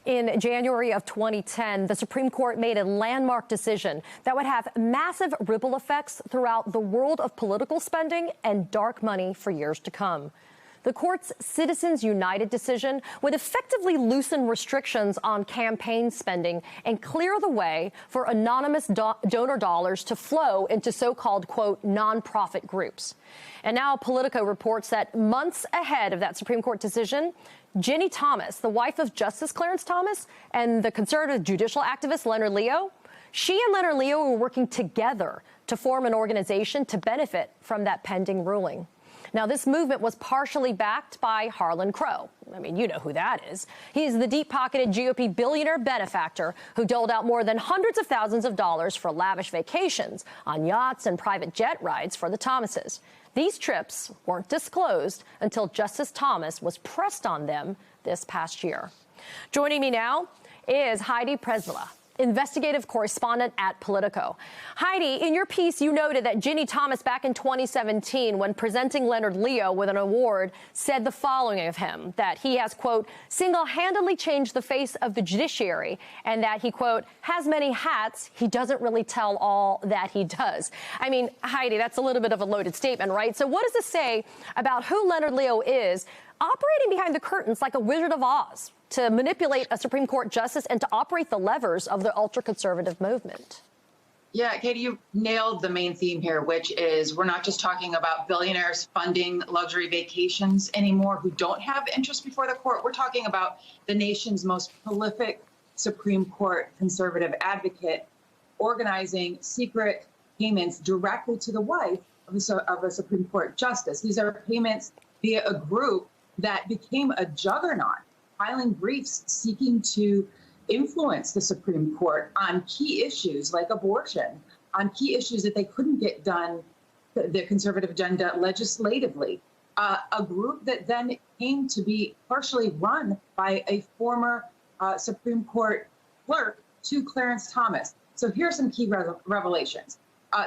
In January of 2010, the Supreme Court made a landmark decision that would have massive ripple effects throughout the world of political spending and dark money for years to come. The court's Citizens United decision would effectively loosen restrictions on campaign spending and clear the way for anonymous donor dollars to flow into so-called, quote, nonprofit groups. And now Politico reports that months ahead of that Supreme Court decision, Ginni Thomas, the wife of Justice Clarence Thomas and the conservative judicial activist Leonard Leo, she and Leonard Leo were working together to form an organization to benefit from that pending ruling. Now, this movement was partially backed by Harlan Crow. I mean, you know who that is. He's the deep-pocketed GOP billionaire benefactor who doled out more than hundreds of thousands of dollars for lavish vacations on yachts and private jet rides for the Thomases. These trips weren't disclosed until Justice Thomas was pressed on them this past year. Joining me now is Heidi Przybyla, investigative correspondent at Politico. Heidi, in your piece, you noted that Ginni Thomas back in 2017, when presenting Leonard Leo with an award, said the following of him, that he has, quote, single-handedly changed the face of the judiciary, and that he, quote, has many hats. He doesn't really tell all that he does. I mean, Heidi, that's a little bit of a loaded statement, right? So what does this say about who Leonard Leo is, operating behind the curtains like a Wizard of Oz, to manipulate a Supreme Court justice and to operate the levers of the ultra-conservative movement? Yeah, Katie, you nailed the main theme here, which is we're not just talking about billionaires funding luxury vacations anymore who don't have interest before the court. We're talking about the nation's most prolific Supreme Court conservative advocate organizing secret payments directly to the wife of a Supreme Court justice. These are payments via a group that became a juggernaut, filing briefs seeking to influence the Supreme Court on key issues like abortion, on key issues that they couldn't get done, the conservative agenda, legislatively. A group that then came to be partially run by a former Supreme Court clerk to Clarence Thomas. So here are some key revelations.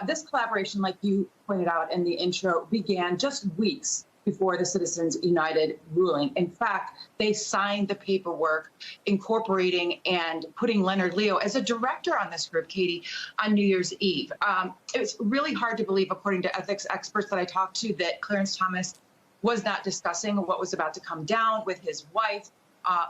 This collaboration, like you pointed out in the intro, began just weeks before the Citizens United ruling. In fact, they signed the paperwork incorporating and putting Leonard Leo as a director on this group, Katie, on New Year's Eve. It was really hard to believe, according to ethics experts that I talked to, that Clarence Thomas was not discussing what was about to come down with his wife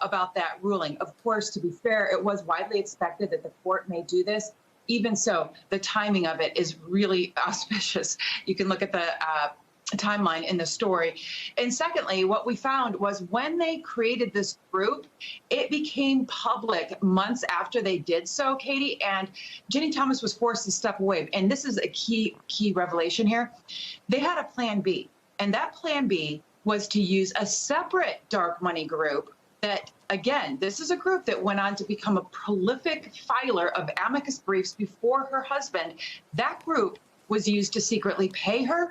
about that ruling. Of course, to be fair, it was widely expected that the court may do this. Even so, the timing of it is really auspicious. You can look at the timeline in the story. And secondly, what we found was when they created this group, it became public months after they did so, Katie, and Ginni Thomas was forced to step away. And this is a key revelation here. They had a plan B, and that plan B was to use a separate dark money group that, again, this is a group that went on to become a prolific filer of amicus briefs before her husband. That group was used to secretly pay her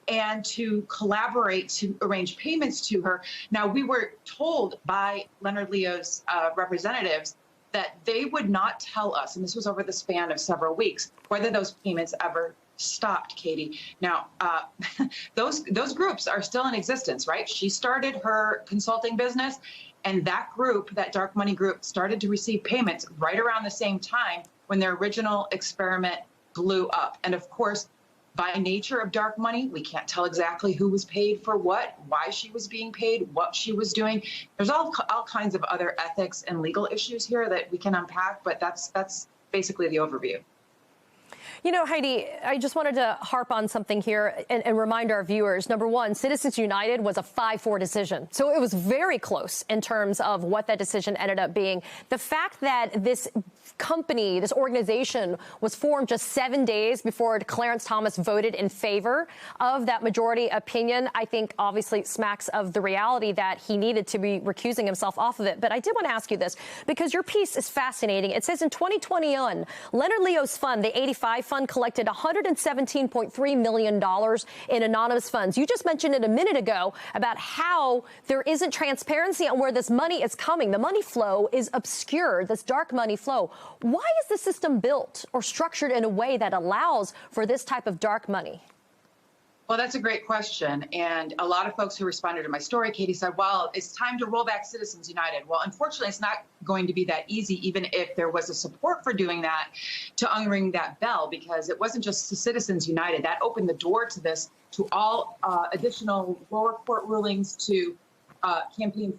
and to collaborate to arrange payments to her. Now, we were told by Leonard Leo's representatives that they would not tell us, and this was over the span of several weeks, whether those payments ever stopped, Katie. Now, those groups are still in existence, right? She started her consulting business, and that group, that dark money group, started to receive payments right around the same time when their original experiment blew up. And of course, by nature of dark money, we can't tell exactly who was paid for what, why she was being paid, what she was doing. There's all kinds of other ethics and legal issues here that we can unpack, but that's basically the overview. You know, Heidi, I just wanted to harp on something here and remind our viewers. Number one, Citizens United was a 5-4 decision. So it was very close in terms of what that decision ended up being. The fact that this company, this organization, was formed just 7 days before Clarence Thomas voted in favor of that majority opinion, I think obviously smacks of the reality that he needed to be recusing himself off of it. But I did want to ask you this, because your piece is fascinating. It says in 2021, Leonard Leo's fund, the 85 fund, collected $117.3 million in anonymous funds. You just mentioned it a minute ago about how there isn't transparency on where this money is coming. The money flow is obscure, this dark money flow. Why is the system built or structured in a way that allows for this type of dark money? Well, that's a great question. And a lot of folks who responded to my story, Katie, said, well, it's time to roll back Citizens United. Well, unfortunately, it's not going to be that easy, even if there was a support for doing that, to unring that bell, because it wasn't just Citizens United. That opened the door to this, to all additional lower court rulings, to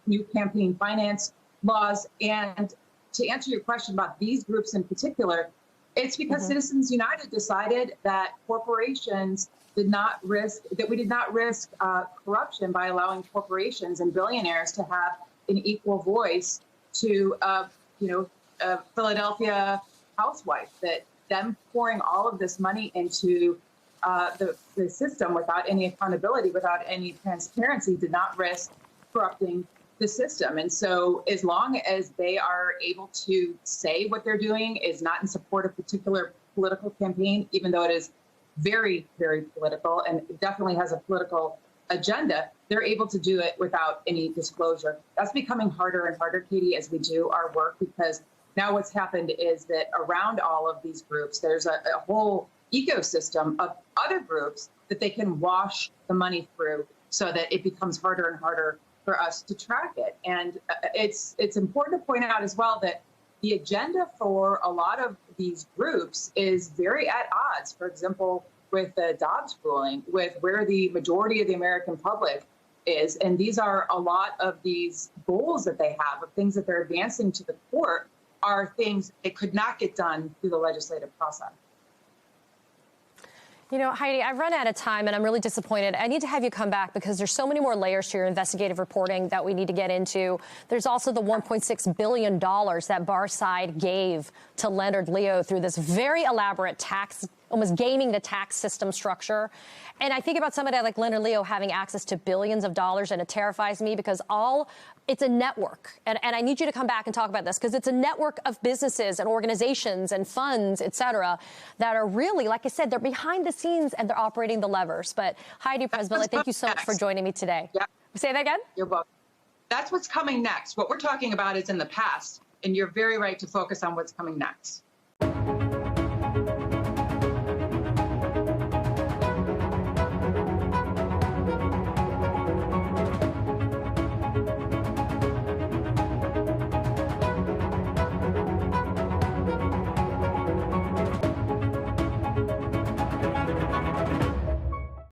new campaign finance laws. And to answer your question about these groups in particular, it's because Citizens United decided that corporations we did not risk corruption by allowing corporations and billionaires to have an equal voice to, a Philadelphia housewife. That them pouring all of this money into the system without any accountability, without any transparency, did not risk corrupting the system. And so as long as they are able to say what they're doing is not in support of a particular political campaign, even though it is very, very political and it definitely has a political agenda, they're able to do it without any disclosure. That's becoming harder and harder, Katie, as we do our work, because now what's happened is that around all of these groups, there's a whole ecosystem of other groups that they can wash the money through so that it becomes harder and harder for us to track it. And it's important to point out as well that the agenda for a lot of these groups is very at odds, for example, with the Dobbs ruling, with where the majority of the American public is. And these are a lot of these goals that they have, of things that they're advancing to the court, are things that could not get done through the legislative process. You know, Heidi, I've run out of time and I'm really disappointed. I need to have you come back because there's so many more layers to your investigative reporting that we need to get into. There's also the $1.6 billion that Barside gave to Leonard Leo through this very elaborate tax, almost gaming the tax system structure. And I think about somebody like Leonard Leo having access to billions of dollars, and it terrifies me because it's a network. And I need you to come back and talk about this because it's a network of businesses and organizations and funds, et cetera, that are really, like I said, they're behind the scenes and they're operating the levers. But Heidi Presbilla, thank you so much for joining me today. Yeah. Say that again? You're welcome. That's what's coming next. What we're talking about is in the past, and you're very right to focus on what's coming next.